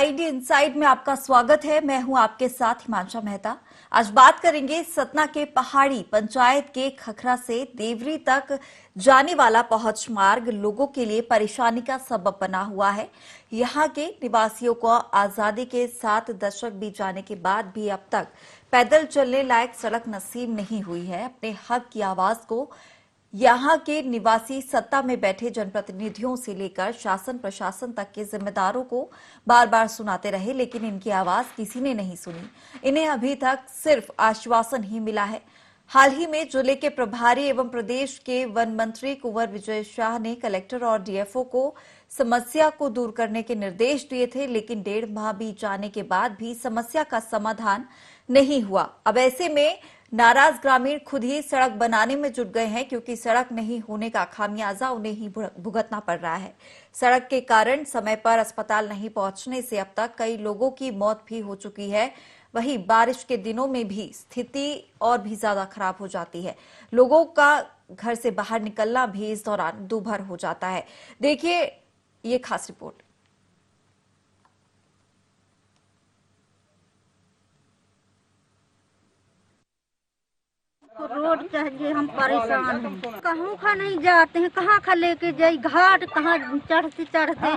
ID inside में आपका स्वागत है। मैं हूं आपके साथ हिमांशा मेहता। आज बात करेंगे सतना के पहाड़ी पंचायत के खखरा से देवरी तक जाने वाला पहुंच मार्ग लोगों के लिए परेशानी का सबब बना हुआ है। यहां के निवासियों को आजादी के 7 दशक बीत जाने के बाद भी अब तक पैदल चलने लायक सड़क नसीब नहीं हुई है। अपने हक की आवाज को यहां के निवासी सत्ता में बैठे जनप्रतिनिधियों से लेकर शासन प्रशासन तक के जिम्मेदारों को बार बार सुनाते रहे, लेकिन इनकी आवाज किसी ने नहीं सुनी। इन्हें अभी तक सिर्फ आश्वासन ही मिला है। हाल ही में जिले के प्रभारी एवं प्रदेश के वन मंत्री कुंवर विजय शाह ने कलेक्टर और डीएफओ को समस्या को दूर करने के निर्देश दिए थे, लेकिन 1.5 माह बीत जाने के बाद भी समस्या का समाधान नहीं हुआ। अब ऐसे में नाराज ग्रामीण खुद ही सड़क बनाने में जुट गए हैं, क्योंकि सड़क नहीं होने का खामियाजा उन्हें ही भुगतना पड़ रहा है। सड़क के कारण समय पर अस्पताल नहीं पहुंचने से अब तक कई लोगों की मौत भी हो चुकी है। वहीं बारिश के दिनों में भी स्थिति और भी ज्यादा खराब हो जाती है। लोगों का घर से बाहर निकलना भी इस दौरान दूभर हो जाता है। देखिए ये खास रिपोर्ट। रोड चाहिए, हम परेशान हैं। कहूँ खा नहीं जाते हैं, कहाँ खा लेके जाई, घाट कहाँ चढ़ते चढ़ते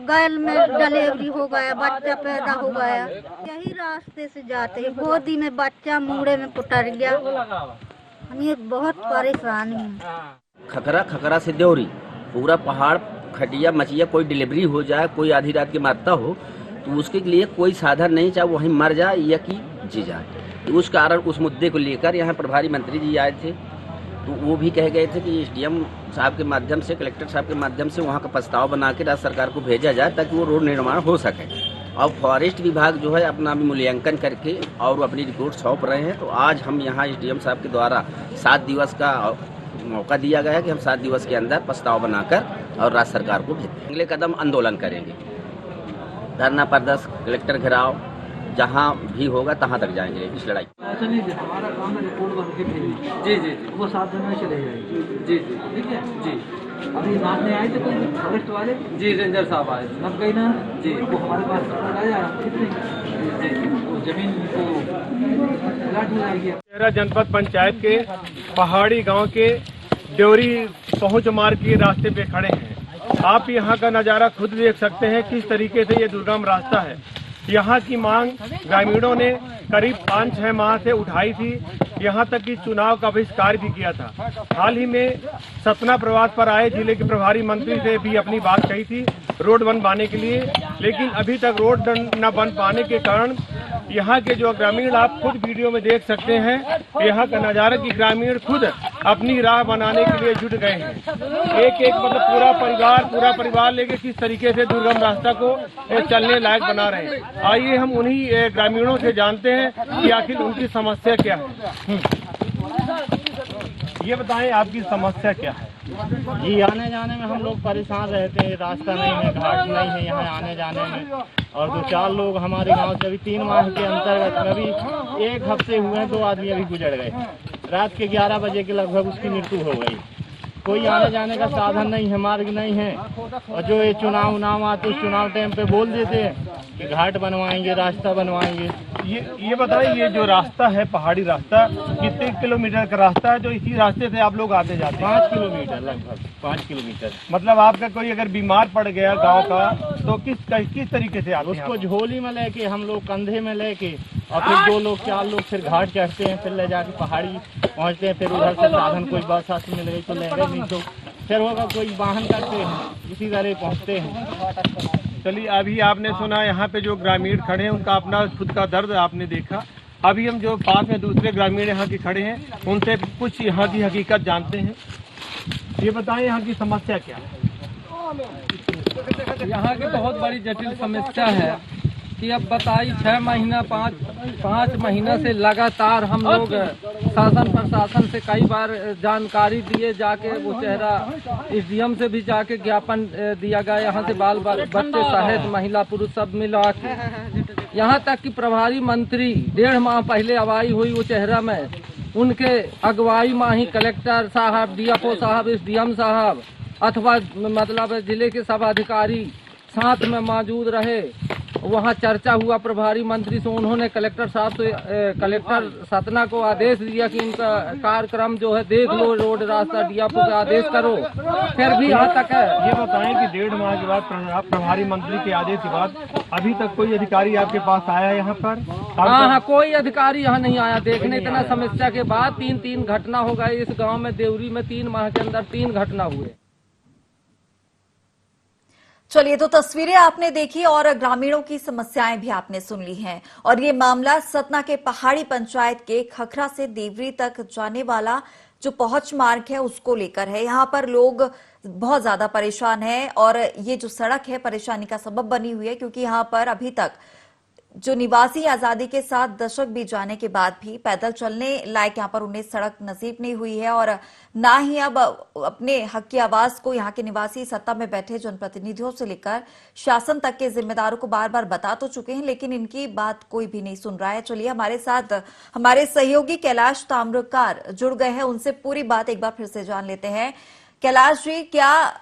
गैल में डिलीवरी हो गया, बच्चा पैदा हो गया। यही रास्ते से जाते हैं, गोदी में बच्चा मुड़े में पुटर गया। हम ये बहुत परेशान हैं। खखरा से देवरी पूरा पहाड़ खटिया मचिया, कोई डिलीवरी हो जाए, कोई आधी रात की मारता हो तो उसके लिए कोई साधन नहीं, चाहे वहीं मर जाए या कि जी जाए। उस कारण उस मुद्दे को लेकर यहाँ प्रभारी मंत्री जी आए थे, तो वो भी कह गए थे कि एसडीएम साहब के माध्यम से, कलेक्टर साहब के माध्यम से वहाँ का प्रस्ताव बना के राज्य सरकार को भेजा जाए ताकि वो रोड निर्माण हो सके। और फॉरेस्ट विभाग जो है अपना भी मूल्यांकन करके और अपनी रिपोर्ट सौंप रहे हैं। तो आज हम यहाँ एसडीएम साहब के द्वारा 7 दिवस का मौका दिया गया है कि हम 7 दिवस के अंदर प्रस्ताव बनाकर और राज्य सरकार को भेजें। अगले कदम आंदोलन करेंगे, धरना प्रदर्शन, कलेक्टर घेराव, जहाँ भी होगा तहाँ तक जाएंगे इस लड़ाई। ऐसा नहीं, हमारा काम है रिपोर्ट बन के भेजना। जी जी जी, वो 7 दिन में चले जाएंगे। जी जी, ठीक है जी। अभी नाचने आए थे कोई फॉरेस्ट वाले? जी, रेंजर साहब आए, नब गई ना जी, वो हमारे पास रिपोर्ट आया कितने जी, वो जमीन को प्लाट हो जाएगी। तेरा जनपद पंचायत के पहाड़ी गांव के देवरी पहुंच मार्ग के रास्ते पे खड़े हैं। आप यहाँ का नज़ारा खुद देख सकते हैं किस तरीके से ये दुर्गम रास्ता है। यहाँ की मांग ग्रामीणों ने करीब 5-6 माह से उठाई थी, यहाँ तक कि चुनाव का बहिष्कार भी किया था। हाल ही में सतना प्रवास पर आए जिले के प्रभारी मंत्री से भी अपनी बात कही थी रोड बन पाने के लिए, लेकिन अभी तक रोड न बन पाने के कारण यहाँ के जो ग्रामीण, आप खुद वीडियो में देख सकते हैं, यहाँ का नज़ारा कि ग्रामीण खुद अपनी राह बनाने के लिए जुट गए हैं। एक मतलब पूरा परिवार लेके किस तरीके से दुर्गम रास्ता को चलने लायक बना रहे हैं। आइए हम उन्हीं ग्रामीणों से जानते हैं कि आखिर उनकी समस्या क्या है। ये बताएं आपकी समस्या क्या है? जी, आने जाने में हम लोग परेशान रहते हैं, रास्ता नहीं है, घाट नहीं है यहाँ आने जाने में। और 2-4 लोग हमारे गांव से अभी 3 माह के अंतर्गत अभी 1 हफ्ते हुए हैं, 2 आदमी अभी गुजर गए। रात के 11 बजे के लगभग उसकी मृत्यु हो गई। कोई आने जाने का साधन नहीं है, मार्ग नहीं है। और जो ये चुनाव आते उस चुनाव टाइम पे बोल देते हैं कि घाट बनवाएंगे, रास्ता बनवाएंगे। ये बताइए, ये जो रास्ता है पहाड़ी रास्ता, कितने किलोमीटर का रास्ता है जो इसी रास्ते से आप लोग आते जाते हैं? 5 किलोमीटर, लगभग 5 किलोमीटर। मतलब आपका कोई अगर बीमार पड़ गया गांव का तो किस तरीके से आते हैं? उसको झोली में लेके, हम लोग कंधे में लेके, और फिर 2 लोग 4 लोग फिर घाट चढ़ते हैं, फिर ले जाके पहाड़ी पहुंचते हैं। फिर उधर से साधन कोई बस से मिल गई तो ले गए, नहीं तो फिर होगा कोई वाहन करते हैं, इसी तरह पहुंचते हैं। चलिए, अभी आपने सुना यहाँ पे जो ग्रामीण खड़े हैं उनका अपना खुद का दर्द आपने देखा। अभी हम जो पास में दूसरे ग्रामीण यहाँ के खड़े हैं उनसे कुछ यहाँ की हकीकत जानते हैं। ये बताएं यहाँ की समस्या क्या है? यहाँ की बहुत बड़ी जटिल समस्या है कि अब बताइए 6 महीना 5 महीना से लगातार हम लोग शासन प्रशासन से कई बार जानकारी दिए, जाके वो चेहरा एसडीएम से भी जाके ज्ञापन दिया गया। यहाँ से बाल बच्चे सहित महिला पुरुष सब मिला के, यहाँ तक कि प्रभारी मंत्री 1.5 माह पहले अगवाई हुई वो चेहरा में, उनके अगुवाई में ही कलेक्टर साहब, डीएफओ साहब, एसडीएम साहब अथवा मतलब जिले के सब अधिकारी साथ में मौजूद रहे। वहाँ चर्चा हुआ प्रभारी मंत्री से, उन्होंने कलेक्टर साहब से कलेक्टर सतना को आदेश दिया कि इनका कार्यक्रम जो है देख लो, रोड रास्ता डीआरओ को आदेश करो, फिर भी यहाँ तक है। ये बताएं कि 1.5 माह के बाद प्रभारी मंत्री के आदेश के बाद अभी तक कोई अधिकारी आपके पास आया है यहाँ पर? हाँ, कोई अधिकारी यहाँ नहीं आया देखने। इतना समस्या के बाद तीन घटना हो गए इस गांव में, देवरी में 3 माह के अंदर 3 घटना हुए। चलिए, तो तस्वीरें आपने देखी और ग्रामीणों की समस्याएं भी आपने सुन ली हैं। और ये मामला सतना के पहाड़ी पंचायत के खखरा से देवरी तक जाने वाला जो पहुंच मार्ग है उसको लेकर है। यहाँ पर लोग बहुत ज्यादा परेशान हैं और ये जो सड़क है परेशानी का सबब बनी हुई है, क्योंकि यहाँ पर अभी तक जो निवासी आजादी के साथ दशक बीत जाने के बाद भी पैदल चलने लायक यहाँ पर उन्हें सड़क नसीब नहीं हुई है और ना ही अब अपने हक की आवाज को यहाँ के निवासी सत्ता में बैठे जनप्रतिनिधियों से लेकर शासन तक के जिम्मेदारों को बार बार बता तो चुके हैं, लेकिन इनकी बात कोई भी नहीं सुन रहा है। चलिए, हमारे साथ हमारे सहयोगी कैलाश ताम्रकार जुड़ गए हैं, उनसे पूरी बात एक बार फिर से जान लेते हैं। कैलाश जी, क्या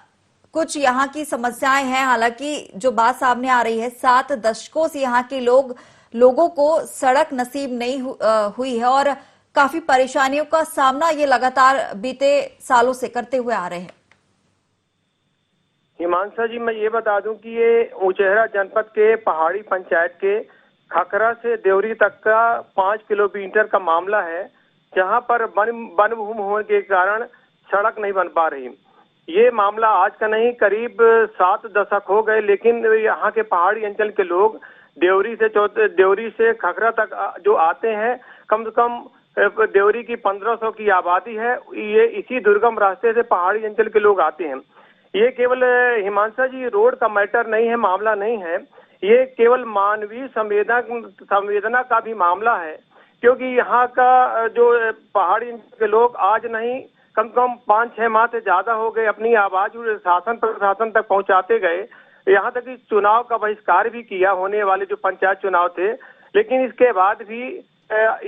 कुछ यहाँ की समस्याएं हैं? हालांकि जो बात सामने आ रही है, 7 दशकों से यहाँ के लोगों को सड़क नसीब नहीं हुई है और काफी परेशानियों का सामना ये लगातार बीते सालों से करते हुए आ रहे हैं। हिमांशा जी, मैं ये बता दूं कि ये उचेहरा जनपद के पहाड़ी पंचायत के खखरा से देवरी तक का 5 किलोमीटर का मामला है, जहां पर वन भूमि होने के कारण सड़क नहीं बन पा रही। ये मामला आज का नहीं, करीब 7 दशक हो गए, लेकिन यहाँ के पहाड़ी अंचल के लोग देवरी से खखरा तक जो आते हैं, कम से कम देवरी की 1500 की आबादी है। ये इसी दुर्गम रास्ते से पहाड़ी अंचल के लोग आते हैं। ये केवल हिमांशा जी रोड का मैटर नहीं है, मामला नहीं है, ये केवल मानवीय संवेदना का भी मामला है, क्योंकि यहाँ का जो पहाड़ी अंचल के लोग आज नहीं, कम से कम 5-6 माह से ज्यादा हो गए अपनी आवाज शासन प्रशासन तक पहुंचाते गए। यहाँ तक कि चुनाव का बहिष्कार भी किया, होने वाले जो पंचायत चुनाव थे, लेकिन इसके बाद भी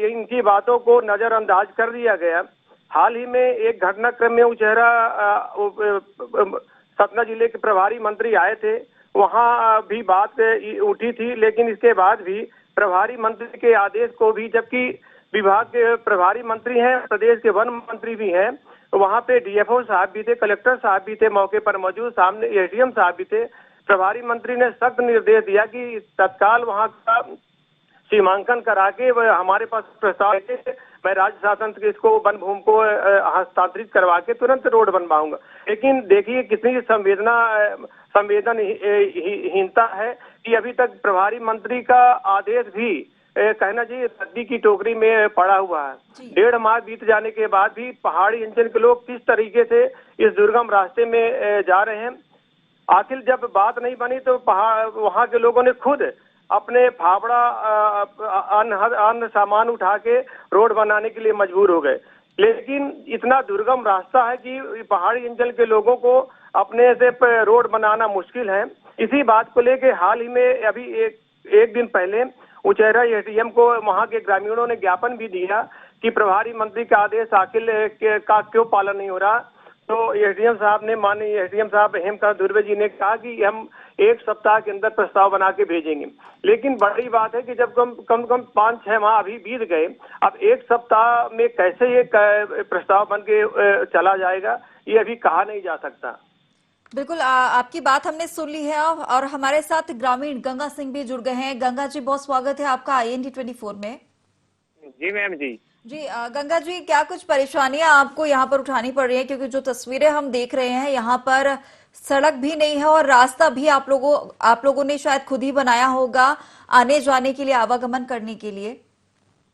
इनकी बातों को नजरअंदाज कर दिया गया। हाल ही में एक घटनाक्रम में उचेहरा सतना जिले के प्रभारी मंत्री आए थे, वहां भी बात उठी थी, लेकिन इसके बाद भी प्रभारी मंत्री के आदेश को भी, जबकि विभाग के प्रभारी मंत्री हैं, प्रदेश के वन मंत्री भी हैं, वहां पे डीएफओ साहब भी थे, कलेक्टर साहब भी थे मौके पर मौजूद, सामने एसडीएम साहब भी थे। प्रभारी मंत्री ने सख्त निर्देश दिया कि तत्काल वहां का सीमांकन करा के हमारे पास प्रस्ताव, मैं राज्य शासन के इसको वन भूमि को हस्तांतरित करवा के तुरंत रोड बनवाऊंगा। लेकिन देखिए कितनी संवेदनहीनता है कि अभी तक प्रभारी मंत्री का आदेश भी कहना चाहिए रद्दी की टोकरी में पड़ा हुआ है। 1.5 माह बीत जाने के बाद भी पहाड़ी अंचल के लोग किस तरीके से इस दुर्गम रास्ते में जा रहे हैं। आखिर जब बात नहीं बनी तो वहां के लोगों ने खुद अपने फावड़ा अन्य सामान उठा के रोड बनाने के लिए मजबूर हो गए। लेकिन इतना दुर्गम रास्ता है कि पहाड़ी अंचल के लोगों को अपने से रोड बनाना मुश्किल है। इसी बात को लेके हाल ही में अभी एक दिन पहले उचेहरा एसडीएम को वहां के ग्रामीणों ने ज्ञापन भी दिया कि प्रभारी मंत्री का आदेश आखिर का क्यों पालन नहीं हो रहा। तो एसडीएम साहब ने, माननीय एसडीएम साहब हेमकांत दुर्वे जी ने कहा कि हम 1 सप्ताह के अंदर प्रस्ताव बना के भेजेंगे। लेकिन बड़ी बात है कि जब कम से कम 5-6 माह अभी बीत गए, अब 1 सप्ताह में कैसे ये प्रस्ताव बन के चला जाएगा, ये अभी कहा नहीं जा सकता। बिल्कुल, आपकी बात हमने सुन ली है और हमारे साथ ग्रामीण गंगा सिंह भी जुड़ गए हैं। गंगा जी, बहुत स्वागत है आपका IND 24 में। जी मैम जी। गंगा जी, क्या कुछ परेशानियां आपको यहाँ पर उठानी पड़ रही है? क्योंकि जो तस्वीरें हम देख रहे हैं, यहाँ पर सड़क भी नहीं है और रास्ता भी आप लोगों ने शायद खुद ही बनाया होगा आने जाने के लिए, आवागमन करने के लिए।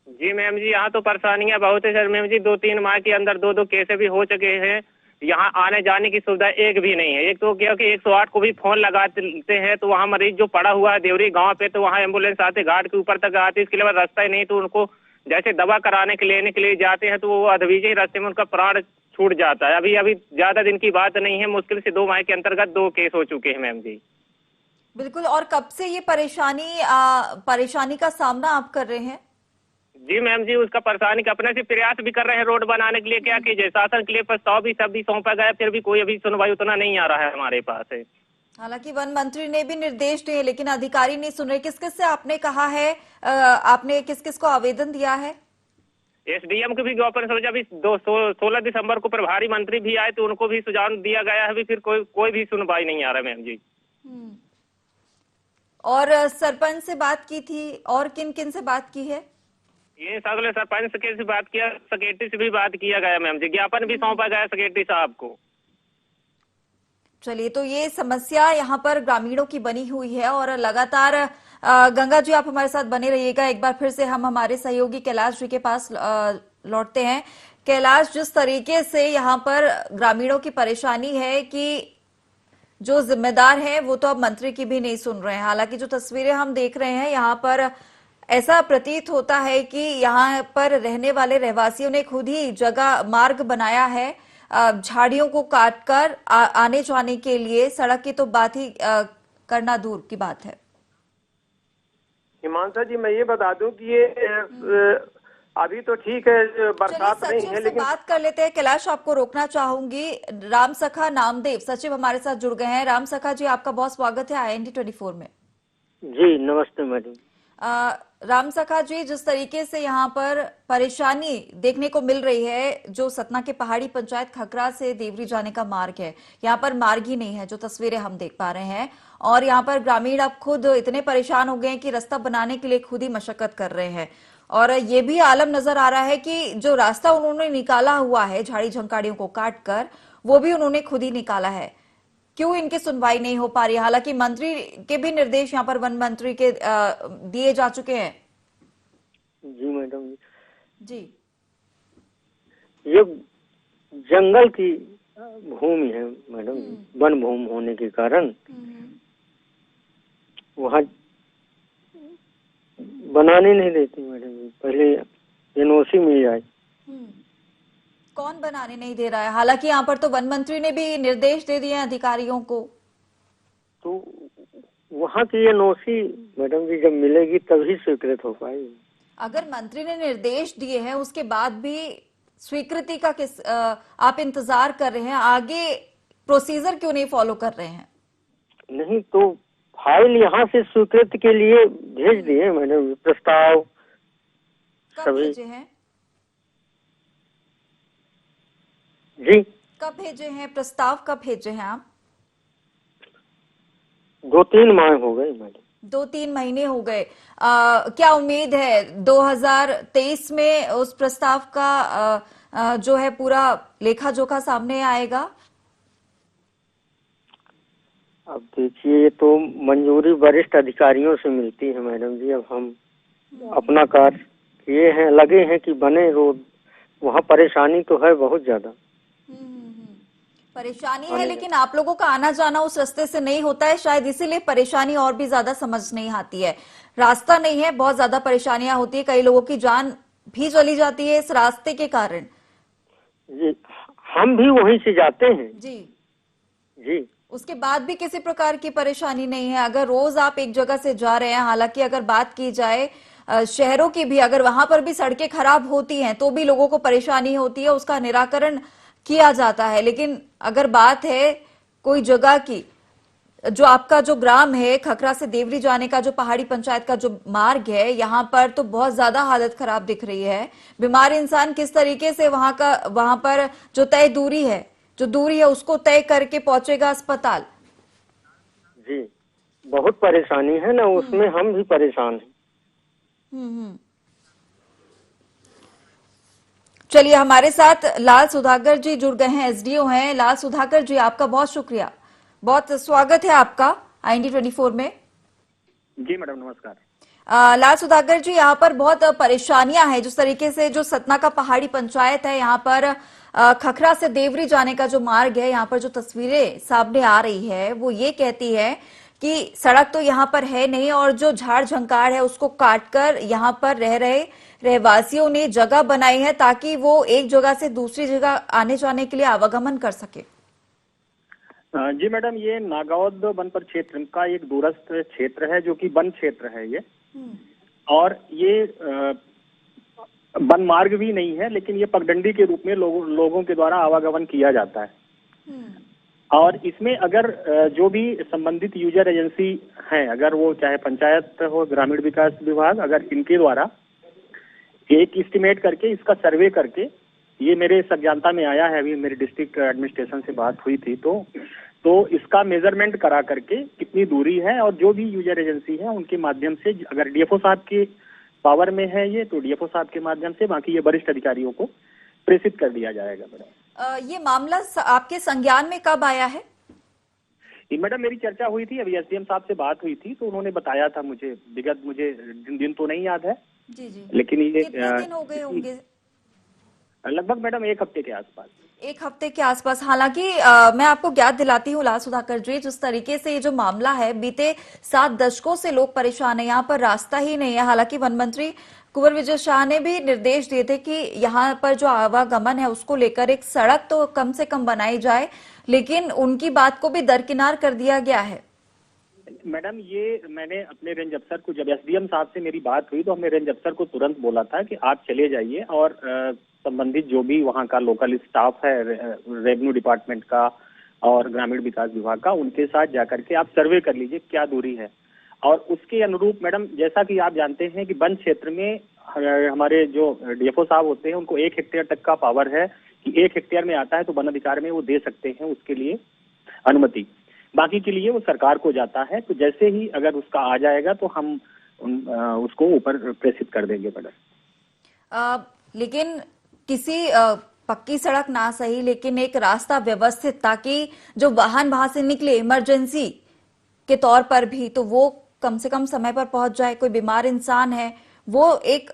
जी मैम जी, यहाँ तो परेशानियां बहुत है सर मैम जी। 2-3 माह के अंदर 2 केसें भी हो चुके हैं। यहाँ आने जाने की सुविधा एक भी नहीं है। एक तो क्या कि 108 को भी फोन लगाते हैं तो वहाँ मरीज जो पड़ा हुआ है देवरी गांव पे, तो वहाँ एम्बुलेंस आते घाट के ऊपर तक आती है, इसके लिए रास्ता ही नहीं। तो उनको जैसे दवा कराने के लेने के लिए जाते हैं तो वो अधवीजे रास्ते में उनका प्राण छूट जाता है। अभी ज्यादा दिन की बात नहीं है, मुश्किल से 2 माह के अंतर्गत 2 केस हो चुके हैं मैम जी। बिल्कुल, और कब से ये परेशानी का सामना आप कर रहे हैं? जी मैम जी, उसका परेशानी का अपने से प्रयास भी कर रहे हैं रोड बनाने के लिए। क्या कीजिए, शासन के लिए प्रस्ताव भी सब भी सौंपा गया, फिर भी कोई अभी सुनवाई उतना नहीं आ रहा है हमारे पास है। हालांकि वन मंत्री ने भी निर्देश दिए लेकिन अधिकारी नहीं सुन रहे। किस किस से आपने कहा है, आपने किस किस को आवेदन दिया है? एसडीएम को भी ज्ञापन समझा, अभी 16 दिसंबर को प्रभारी मंत्री भी आए तो उनको भी सुझाव दिया गया है, अभी फिर कोई भी सुनवाई नहीं आ रहा मैम जी। और सरपंच से बात की थी, और किन किन से बात की है? ये सगले सरपंच के से बात किया, सेक्रेटरी से भी बात किया गया मैम जी, ज्ञापन भी सौंपा गया सेक्रेटरी साहब को। चलिए, तो ये समस्या यहाँ पर ग्रामीणों की बनी हुई है और लगातार गंगा जी आप हमारे साथ बने रहिएगा। एक बार फिर से हम हमारे सहयोगी कैलाश जी के पास लौटते हैं। कैलाश, जिस तरीके से यहाँ पर ग्रामीणों की परेशानी है कि जो जिम्मेदार है वो तो अब मंत्री की भी नहीं सुन रहे हैं। हालांकि जो तस्वीरें हम देख रहे हैं यहाँ पर ऐसा प्रतीत होता है कि यहाँ पर रहने वाले रहवासियों ने खुद ही जगह मार्ग बनाया है झाड़ियों को काटकर आने जाने के लिए। सड़क की तो बात ही करना दूर की बात है। हिमांशा जी, मैं ये बता दूं कि ये अभी तो ठीक है, बरसात नहीं है, लेकिन बात कर लेते हैं। कैलाश, आपको रोकना चाहूंगी। राम सखा नामदेव सचिव हमारे साथ जुड़ गए हैं। राम सखा जी, आपका बहुत स्वागत है IND 24 में। जी नमस्ते मैडम। राम सखा जी, जिस तरीके से यहाँ पर परेशानी देखने को मिल रही है, जो सतना के पहाड़ी पंचायत खखरा से देवरी जाने का मार्ग है, यहाँ पर मार्ग ही नहीं है, जो तस्वीरें हम देख पा रहे हैं। और यहाँ पर ग्रामीण अब खुद इतने परेशान हो गए हैं कि रास्ता बनाने के लिए खुद ही मशक्कत कर रहे हैं। और ये भी आलम नजर आ रहा है कि जो रास्ता उन्होंने निकाला हुआ है झाड़ी झंकाड़ियों को काट कर, वो भी उन्होंने खुद ही निकाला है। क्यों इनकी सुनवाई नहीं हो पा रही? हालांकि मंत्री के भी निर्देश यहाँ पर वन मंत्री के दिए जा चुके हैं। जी मैडम जी, ये जंगल की भूमि है मैडम, वन भूमि होने के कारण वहाँ बनाने नहीं देती मैडम। पहले NOC मिल जाए। कौन बनाने नहीं दे रहा है? हालांकि यहाँ पर तो वन मंत्री ने भी निर्देश दे दिए हैं अधिकारियों को। तो वहाँ की NOC मैडम जी जब मिलेगी तभी स्वीकृत हो पाएगी। अगर मंत्री ने निर्देश दिए हैं उसके बाद भी स्वीकृति का किस आप इंतजार कर रहे हैं? आगे प्रोसीजर क्यों नहीं फॉलो कर रहे हैं? नहीं तो फाइल यहाँ से स्वीकृति के लिए भेज दिए मैडम, प्रस्ताव कब सभी। भेजे हैं? जी कब भेजे हैं प्रस्ताव? कब भेजे हैं आप? 2-3 माह हो गए मैडम। 2-3 महीने हो गए। क्या उम्मीद है 2023 में उस प्रस्ताव का जो है पूरा लेखा जोखा सामने आएगा? अब देखिए, ये तो मंजूरी वरिष्ठ अधिकारियों से मिलती है मैडम जी। अब हम अपना कार्य किए हैं, लगे हैं कि बने रोड। वहाँ परेशानी तो है बहुत ज्यादा। परेशानी है, लेकिन आप लोगों का आना जाना उस रास्ते से नहीं होता है, शायद इसीलिए परेशानी और भी ज्यादा समझ नहीं आती है। रास्ता नहीं है, बहुत ज्यादा परेशानियां होती है, कई लोगों की जान भी चली जाती है इस रास्ते के कारण। जी, हम भी वहीं से जाते हैं। जी जी, उसके बाद भी किसी प्रकार की परेशानी नहीं है? अगर रोज आप एक जगह से जा रहे हैं, हालांकि अगर बात की जाए शहरों की भी, अगर वहां पर भी सड़कें खराब होती हैं तो भी लोगों को परेशानी होती है, उसका निराकरण किया जाता है। लेकिन अगर बात है कोई जगह की, जो आपका जो ग्राम है खखरा से देवरी जाने का जो पहाड़ी पंचायत का जो मार्ग है, यहाँ पर तो बहुत ज्यादा हालत खराब दिख रही है। बीमार इंसान किस तरीके से वहां पर जो तय दूरी है उसको तय करके पहुंचेगा अस्पताल? जी, बहुत परेशानी है ना, उसमें हम भी परेशान हैं। चलिए, हमारे साथ लाल सुधाकर जी जुड़ गए हैं, SDO हैं। लाल सुधाकर जी, आपका बहुत शुक्रिया, बहुत स्वागत है आपका IND 24 में। जी मैडम नमस्कार। लाल सुधाकर जी, यहाँ पर बहुत परेशानियां हैं। जिस तरीके से जो सतना का पहाड़ी पंचायत है, यहाँ पर खखरा से देवरी जाने का जो मार्ग है, यहाँ पर जो तस्वीरें सामने आ रही है वो ये कहती है कि सड़क तो यहाँ पर है नहीं, और जो झाड़ झंकार है उसको काटकर यहाँ पर रह रहे रहवासियों ने जगह बनाई है ताकि वो एक जगह से दूसरी जगह आने जाने के लिए आवागमन कर सके। जी मैडम, ये नागौद वन परिक्षेत्र का एक दूरस्थ क्षेत्र है जो कि वन क्षेत्र है ये, और ये वन मार्ग भी नहीं है, लेकिन ये पगडंडी के रूप में लोगों के द्वारा आवागमन किया जाता है। और इसमें अगर जो भी संबंधित यूजर एजेंसी हैं, अगर वो चाहे पंचायत हो, ग्रामीण विकास विभाग, अगर इनके द्वारा एक एस्टिमेट करके इसका सर्वे करके, ये मेरे सज्ञानता में आया है, अभी मेरी डिस्ट्रिक्ट एडमिनिस्ट्रेशन से बात हुई थी, तो इसका मेजरमेंट करा करके कितनी दूरी है, और जो भी यूजर एजेंसी है उनके माध्यम से, अगर डीएफओ साहब के पावर में है ये, तो डीएफओ साहब के माध्यम से बाकी ये वरिष्ठ अधिकारियों को प्रेषित कर दिया जाएगा। मैडम ये मामला आपके संज्ञान में कब आया है? मैडम मेरी चर्चा हुई थी, अभी एसडीएम साहब से बात हुई थी, तो उन्होंने बताया था मुझे, विगत मुझे दिन तो नहीं याद है जी जी, लेकिन ये कितने दिन हो गए होंगे? लगभग मैडम 1 हफ्ते के आसपास। 1 हफ्ते के आसपास। हालांकि मैं आपको ज्ञात दिलाती हूँ लाल सुधाकर जी, जिस तरीके से ये जो मामला है, बीते 7 दशकों से लोग परेशान हैं, यहाँ पर रास्ता ही नहीं है। हालांकि वन मंत्री कुंवर विजय शाह ने भी निर्देश दिए थे कि यहाँ पर जो आवागमन है उसको लेकर एक सड़क तो कम से कम बनाई जाए, लेकिन उनकी बात को भी दरकिनार कर दिया गया है। मैडम ये मैंने अपने रेंज अफसर को, जब एसडीएम साहब से मेरी बात हुई तो हमने रेंज अफसर को तुरंत बोला था कि आप चले जाइए और संबंधित जो भी वहाँ का लोकल स्टाफ है, रेवेन्यू डिपार्टमेंट का और ग्रामीण विकास विभाग का, उनके साथ जाकर के आप सर्वे कर लीजिए क्या दूरी है। और उसके अनुरूप मैडम, जैसा कि आप जानते हैं कि वन क्षेत्र में हमारे जो डीएफओ साहब होते हैं उनको 1 हेक्टेयर तक का पावर है, कि 1 हेक्टेयर में आता है तो वन अधिकार में वो दे सकते हैं उसके लिए अनुमति, बाकी के लिए वो सरकार को जाता है। तो जैसे ही अगर उसका आ जाएगा तो हम उसको ऊपर प्रेषित कर देंगे मैडम। लेकिन किसी पक्की सड़क ना सही, लेकिन एक रास्ता व्यवस्थित, ताकि जो वाहन वहां से निकले इमरजेंसी के तौर पर भी, तो वो कम से कम समय पर पहुंच जाए। कोई बीमार इंसान है, वो एक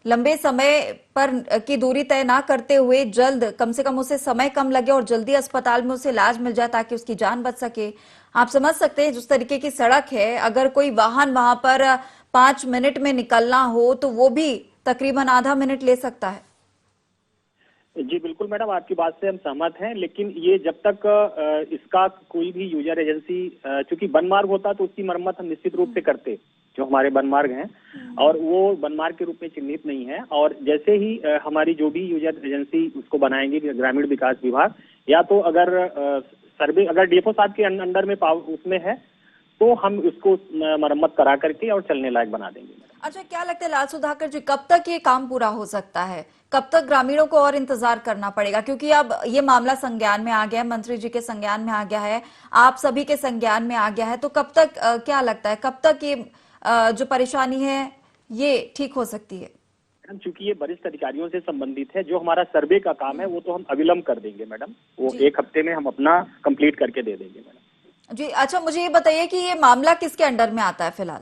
लंबे समय पर की दूरी तय ना करते हुए जल्द, कम से कम उसे समय कम लगे और जल्दी अस्पताल में उसे इलाज मिल जाए ताकि उसकी जान बच सके। आप समझ सकते हैं जिस तरीके की सड़क है, अगर कोई वाहन वहां पर 5 मिनट में निकलना हो तो वो भी तकरीबन आधा मिनट ले सकता है। जी बिल्कुल मैडम, आपकी बात से हम सहमत हैं, लेकिन ये जब तक इसका कोई भी यूजर एजेंसी, चूंकि वन मार्ग होता तो उसकी मरम्मत हम निश्चित रूप से करते, जो हमारे वन मार्ग हैं, और वो वन मार्ग के रूप में चिन्हित नहीं है। और जैसे ही हमारी जो भी यूजर एजेंसी उसको बनाएंगे, ग्रामीण विकास विभाग, या तो अगर सर्वे अगर डीएफओ साहब के अंडर में उसमें है तो हम उसको मरम्मत करा करके और चलने लायक बना देंगे। अच्छा, क्या लगता है लाल सुधाकर जी, कब तक ये काम पूरा हो सकता है? कब तक ग्रामीणों को और इंतजार करना पड़ेगा? क्योंकि अब ये मामला संज्ञान में आ गया है, मंत्री जी के संज्ञान में आ गया है, आप सभी के संज्ञान में आ गया है, तो कब तक क्या लगता है कब तक ये जो परेशानी है ये ठीक हो सकती है? मैडम चूंकि ये वरिष्ठ अधिकारियों से संबंधित है, जो हमारा सर्वे का काम है वो तो हम अविलंब कर देंगे मैडम, वो 1 हफ्ते में हम अपना कंप्लीट करके दे देंगे मैडम जी। अच्छा, मुझे ये बताइए कि ये मामला किसके अंडर में आता है फिलहाल?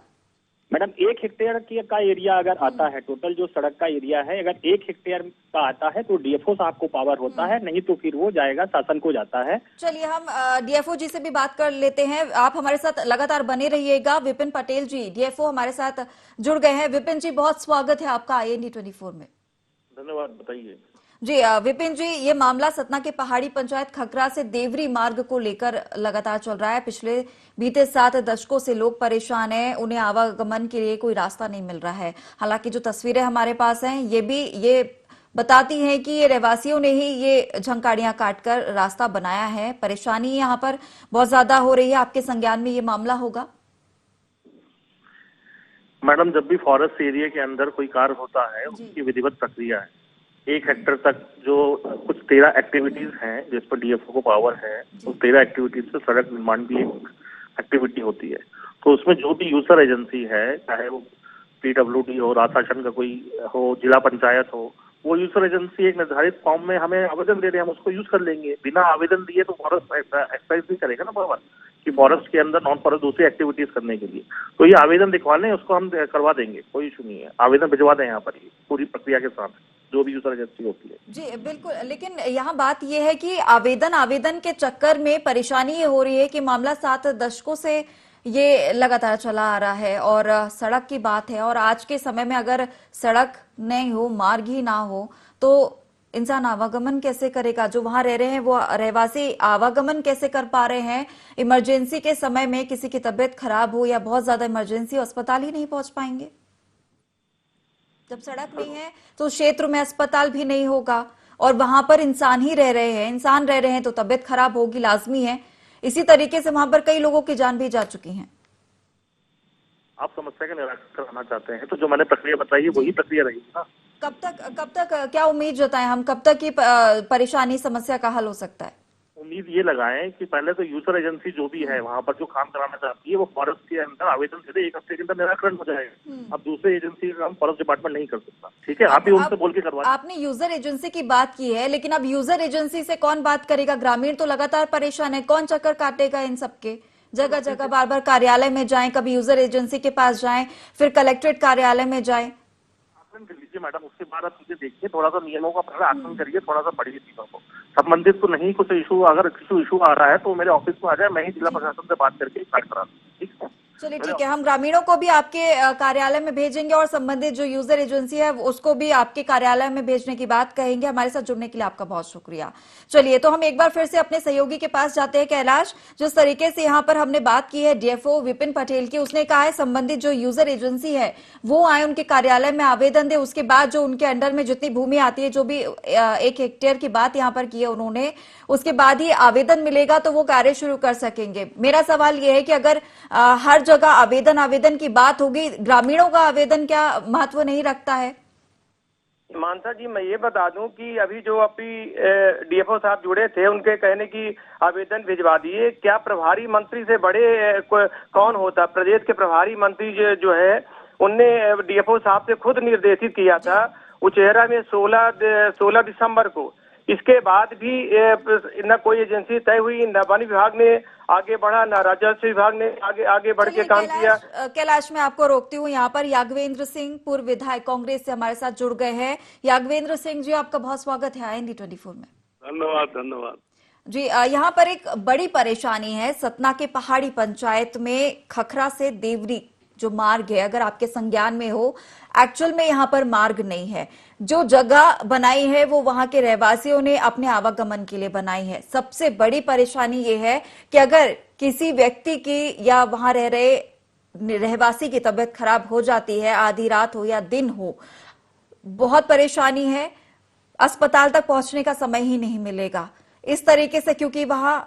मैडम 1 हेक्टेयर का एरिया अगर आता है, टोटल जो सड़क का एरिया है, अगर 1 हेक्टेयर का आता है तो डीएफओ साहब को पावर होता है, नहीं तो फिर वो जाएगा शासन को जाता है। चलिए हम डीएफओ जी से भी बात कर लेते हैं। आप हमारे साथ लगातार बने रहिएगा। विपिन पटेल जी डीएफओ हमारे साथ जुड़ गए हैं। विपिन जी, बहुत स्वागत है आपका IND 24 में। धन्यवाद, बताइए जी। विपिन जी, ये मामला सतना के पहाड़ी पंचायत खखरा से देवरी मार्ग को लेकर लगातार चल रहा है। बीते 7 दशकों से लोग परेशान हैं, उन्हें आवागमन के लिए कोई रास्ता नहीं मिल रहा है। हालांकि जो तस्वीरें हमारे पास हैं ये बताती हैं कि ये रहवासियों ने ही ये झंकाड़ियां काटकर रास्ता बनाया है। परेशानी यहाँ पर बहुत ज्यादा हो रही है। आपके संज्ञान में ये मामला होगा? मैडम, जब भी फॉरेस्ट एरिया के अंदर कोई कार्य होता है उसकी विधिवत प्रक्रिया है। 1 हेक्टेयर तक जो कुछ 13 एक्टिविटीज हैं जिस पर डीएफओ को पावर है, उस 13 एक्टिविटीज से सड़क निर्माण भी एक एक्टिविटी होती है। तो उसमें जो भी यूजर एजेंसी है, चाहे वो PWD हो, राशासन का कोई हो, जिला पंचायत हो, वो यूजर एजेंसी एक निर्धारित फॉर्म में हमें आवेदन दे रहे हैं, हम उसको यूज कर लेंगे। बिना आवेदन दिए तो फॉरेस्ट एक्सरसाइज नहीं करेगा ना पावर, कि फॉरेस्ट के अंदर नॉन फॉरेस्ट दूसरी एक्टिविटीज करने के लिए। तो ये आवेदन दिखवाने उसको हम करवा देंगे, कोई इशू नहीं है। आवेदन भिजवा दें यहाँ पर ही पूरी प्रक्रिया के साथ, जो भी यूजर एजेंसी होती है। जी बिल्कुल, लेकिन यहाँ बात यह है कि आवेदन के चक्कर में परेशानी ये हो रही है कि मामला 7 दशकों से ये लगातार चला आ रहा है और सड़क की बात है, और आज के समय में अगर सड़क नहीं हो, मार्ग ही ना हो, तो इंसान आवागमन कैसे करेगा? जो वहां रह रहे हैं वो रहवासी आवागमन कैसे कर पा रहे हैं? इमरजेंसी के समय में किसी की तबीयत खराब हो या बहुत ज्यादा इमरजेंसी, अस्पताल ही नहीं पहुंच पाएंगे। जब सड़क नहीं है तो क्षेत्र में अस्पताल भी नहीं होगा, और वहां पर इंसान ही रह रहे हैं, इंसान रह रहे हैं तो तबीयत खराब होगी, लाजमी है। इसी तरीके से वहां पर कई लोगों की जान भी जा चुकी है। आप समस्या का निराकरण कराना चाहते हैं तो जो मैंने प्रक्रिया बताई है वही प्रक्रिया रहेगी ना। कब तक क्या उम्मीद जताएं हम, कब तक की परेशानी समस्या का हल हो सकता है? उम्मीद ये लगाएं कि पहले तो यूजर एजेंसी जो भी है वहाँ पर जो काम कराना चाहती है वो फॉरेस्ट के अंदर आवेदन दे दे, 1 हफ्ते के अंदर निराकरण हो जाएगा। अब दूसरे एजेंसी का काम फॉरेस्ट डिपार्टमेंट नहीं कर सकता, ठीक है, आप ही उनसे बोल के करवा। आपने यूजर एजेंसी की बात की है, लेकिन अब यूजर एजेंसी से कौन बात करेगा? ग्रामीण तो लगातार परेशान है, कौन चक्कर काटेगा इन सबके? जगह जगह बार बार कार्यालय में जाएं, कभी यूजर एजेंसी के पास जाएं, फिर कलेक्ट्रेट कार्यालय में जाएं। आकलन कर लीजिए मैडम, उसके बाद आप चीजें देखिए, थोड़ा सा नियमों का पहले आकलन करिए, थोड़ा सा पढ़िए चीजों को। संबंधित तो नहीं कुछ इशू, अगर किसी इशू आ रहा है तो मेरे ऑफिस में आ जाए, मैं ही जिला प्रशासन से बात करके स्टार्ट करा दूँ, ठीक है। चलिए ठीक है, हम ग्रामीणों को भी आपके कार्यालय में भेजेंगे और संबंधित जो यूजर एजेंसी है उसको भी आपके कार्यालय में भेजने की बात कहेंगे। हमारे साथ जुड़ने के लिए आपका बहुत शुक्रिया। चलिए तो हम एक बार फिर से अपने सहयोगी के पास जाते हैं। कैलाश, जिस तरीके से यहाँ पर हमने बात की है डीएफओ विपिन पटेल की, उसने कहा है संबंधित जो यूजर एजेंसी है वो आए उनके कार्यालय में आवेदन दे, उसके बाद जो उनके अंडर में जितनी भूमि आती है, जो भी 1 हेक्टेयर की बात यहाँ पर की है उन्होंने, उसके बाद ही आवेदन मिलेगा तो वो कार्य शुरू कर सकेंगे। मेरा सवाल ये है कि अगर हर जगह आवेदन की बात होगी, ग्रामीणों का आवेदन क्या महत्व नहीं रखता है? मानसा जी, मैं ये बता दूं कि अभी जो डीएफओ साहब जुड़े थे उनके कहने की आवेदन भिजवा दिए। क्या प्रभारी मंत्री से बड़े कौन होता? प्रदेश के प्रभारी मंत्री जो है उनने डीएफओ साहब से खुद निर्देशित किया था उचेहरा में 16 दिसंबर को। इसके बाद भी न कोई एजेंसी तय हुई, न वन विभाग ने आगे बढ़ा, न राजस्व विभाग ने आगे बढ़ के काम किया। कैलाश, मैं आपको रोकती हूँ। यहाँ पर यादवेंद्र सिंह पूर्व विधायक कांग्रेस से हमारे साथ जुड़ गए हैं। यादवेंद्र सिंह जी, आपका बहुत स्वागत है IND 24 में। धन्यवाद जी। यहाँ पर एक बड़ी परेशानी है सतना के पहाड़ी पंचायत में, खखरा से देवरी जो मार्ग है, अगर आपके संज्ञान में हो, एक्चुअल में यहाँ पर मार्ग नहीं है। जो जगह बनाई है वो वहां के रहवासियों ने अपने आवागमन के लिए बनाई है। सबसे बड़ी परेशानी ये है कि अगर किसी व्यक्ति की या वहां रह रहे रहवासी की तबीयत खराब हो जाती है, आधी रात हो या दिन हो, बहुत परेशानी है। अस्पताल तक पहुंचने का समय ही नहीं मिलेगा इस तरीके से, क्योंकि वहां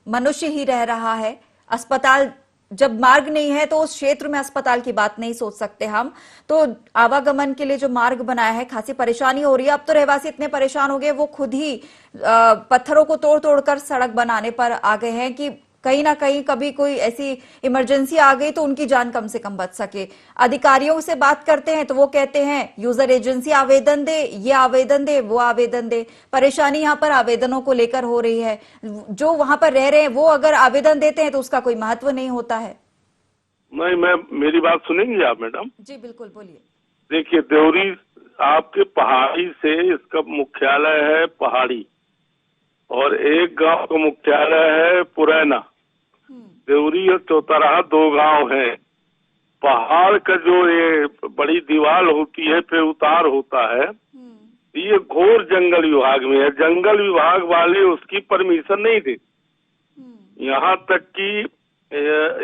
मनुष्य ही रह रहा है। अस्पताल जब मार्ग नहीं है तो उस क्षेत्र में अस्पताल की बात नहीं सोच सकते हम। तो आवागमन के लिए जो मार्ग बनाया है, खासी परेशानी हो रही है। अब तो रहवासी इतने परेशान हो गए, वो खुद ही पत्थरों को तोड़ तोड़कर सड़क बनाने पर आ गए हैं कि कहीं ना कहीं कभी कोई ऐसी इमरजेंसी आ गई तो उनकी जान कम से कम बच सके। अधिकारियों से बात करते हैं तो वो कहते हैं यूजर एजेंसी आवेदन दे, ये आवेदन दे, वो आवेदन दे। परेशानी यहाँ पर आवेदनों को लेकर हो रही है। जो वहां पर रह रहे हैं वो अगर आवेदन देते हैं तो उसका कोई महत्व नहीं होता है। मैं मेरी बात सुनेंगी आप मैडम? जी बिल्कुल, बोलिए। देखिए, देवरी आपके पहाड़ी से, इसका मुख्यालय है पहाड़ी और एक गांव का मुख्यालय है पुरैना। देवरी और चौतराहा 2 गांव हैं। पहाड़ का जो ये बड़ी दीवार होती है, फिर उतार होता है, ये घोर जंगल विभाग में है। जंगल विभाग वाले उसकी परमिशन नहीं देते। यहाँ तक कि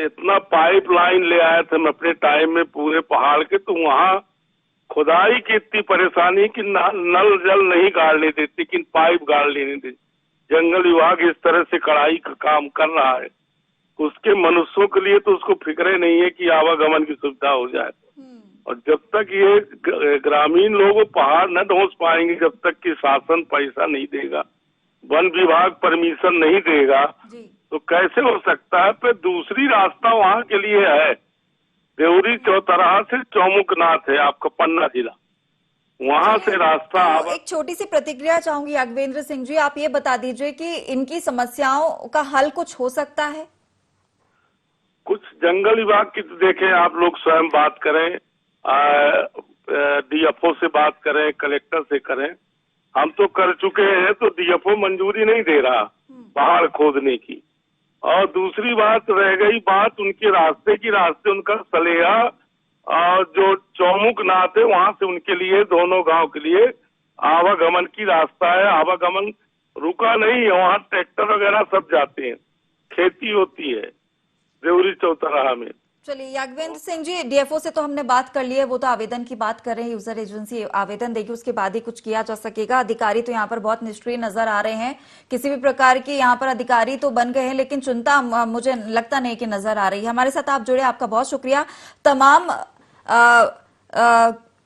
इतना पाइपलाइन ले आए थे हम अपने टाइम में पूरे पहाड़ के, तो वहाँ खुदाई की इतनी परेशानी कि नल जल नहीं गाड़ने देते, लेकिन पाइप गाड़ लेने देते। जंगल विभाग इस तरह से कड़ाई का काम कर रहा है। उसके मनुष्यों के लिए तो उसको फिक्रे नहीं है कि आवागमन की सुविधा हो जाए। और जब तक ये ग्रामीण लोग पहाड़ न धंस पाएंगे, जब तक कि शासन पैसा नहीं देगा, वन विभाग परमिशन नहीं देगा, तो कैसे हो सकता है? फिर दूसरी रास्ता वहाँ के लिए है। देवरी चौतराहा से चौमुखनाथ है आपका पन्ना जिला, वहां से रास्ता। एक छोटी सी प्रतिक्रिया चाहूंगी यादवेंद्र सिंह जी, आप ये बता दीजिए कि इनकी समस्याओं का हल कुछ हो सकता है? कुछ जंगल विभाग की तो देखें, आप लोग स्वयं बात करें, डीएफओ से बात करें, कलेक्टर से करें। हम तो कर चुके हैं, तो डीएफओ मंजूरी नहीं दे रहा पहाड़ खोदने की। और दूसरी बात रह गई बात उनके रास्ते की, रास्ते उनका सलेहा और जो चौमुखनाथ है वहां से उनके लिए, दोनों गांव के लिए आवागमन की रास्ता है। आवागमन रुका नहीं है, वहाँ ट्रैक्टर वगैरह सब जाते हैं, खेती होती है देवरी चौतराहा में। चलिए, याज्ञवेंद्र सिंह जी, डीएफओ से तो हमने बात कर ली है, वो तो आवेदन की बात कर रहे हैं, यूजर एजेंसी आवेदन देगी, उसके बाद ही कुछ किया जा सकेगा। अधिकारी तो यहाँ पर बहुत निष्क्रिय नजर आ रहे हैं, किसी भी प्रकार की यहाँ पर अधिकारी तो बन गए हैं लेकिन चिंता मुझे लगता नहीं कि नजर आ रही है। हमारे साथ आप जुड़े, आपका बहुत शुक्रिया। तमाम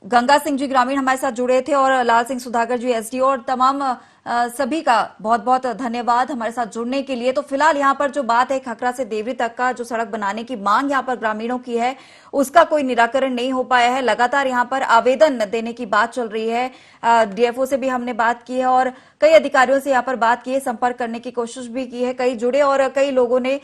गंगा सिंह जी ग्रामीण हमारे साथ जुड़े थे और लाल सिंह सुधाकर जी एसडीओ, और तमाम सभी का बहुत बहुत धन्यवाद हमारे साथ जुड़ने के लिए। तो फिलहाल यहाँ पर जो बात है खखरा से देवरी तक का जो सड़क बनाने की मांग यहाँ पर ग्रामीणों की है, उसका कोई निराकरण नहीं हो पाया है। लगातार यहाँ पर आवेदन देने की बात चल रही है। डीएफओ से भी हमने बात की है और कई अधिकारियों से यहाँ पर बात की है, संपर्क करने की कोशिश भी की है, कई जुड़े और कई लोगों ने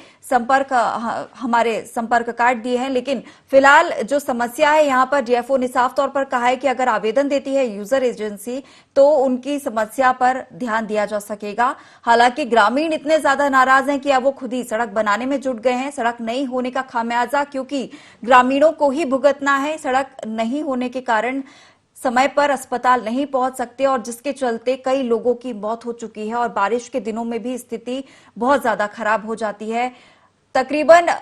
हमारे संपर्क काट दिए हैं। लेकिन फिलहाल जो समस्या है यहाँ पर डीएफओ ने साफ तौर पर कहा है कि अगर आवेदन देती है यूजर एजेंसी तो उनकी समस्या पर ध्यान दिया जा सकेगा। हालांकि ग्रामीण इतने ज्यादा नाराज हैं कि अब वो खुद ही सड़क बनाने में जुट गए हैं। सड़क नहीं होने का खामियाजा क्योंकि ग्रामीणों को ही भुगतना है। सड़क नहीं होने के कारण समय पर अस्पताल नहीं पहुंच सकते और जिसके चलते कई लोगों की मौत हो चुकी है और बारिश के दिनों में भी स्थिति बहुत ज्यादा खराब हो जाती है। तकरीबन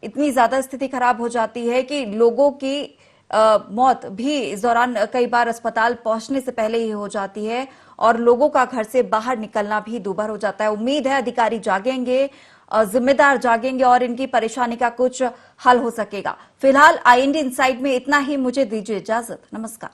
इतनी ज्यादा स्थिति खराब हो जाती है कि लोगों की मौत भी इस दौरान कई बार अस्पताल पहुंचने से पहले ही हो जाती है और लोगों का घर से बाहर निकलना भी दूभर हो जाता है। उम्मीद है अधिकारी जागेंगे, जिम्मेदार जागेंगे और इनकी परेशानी का कुछ हल हो सकेगा। फिलहाल IND इनसाइड में इतना ही, मुझे दीजिए इजाजत। नमस्कार।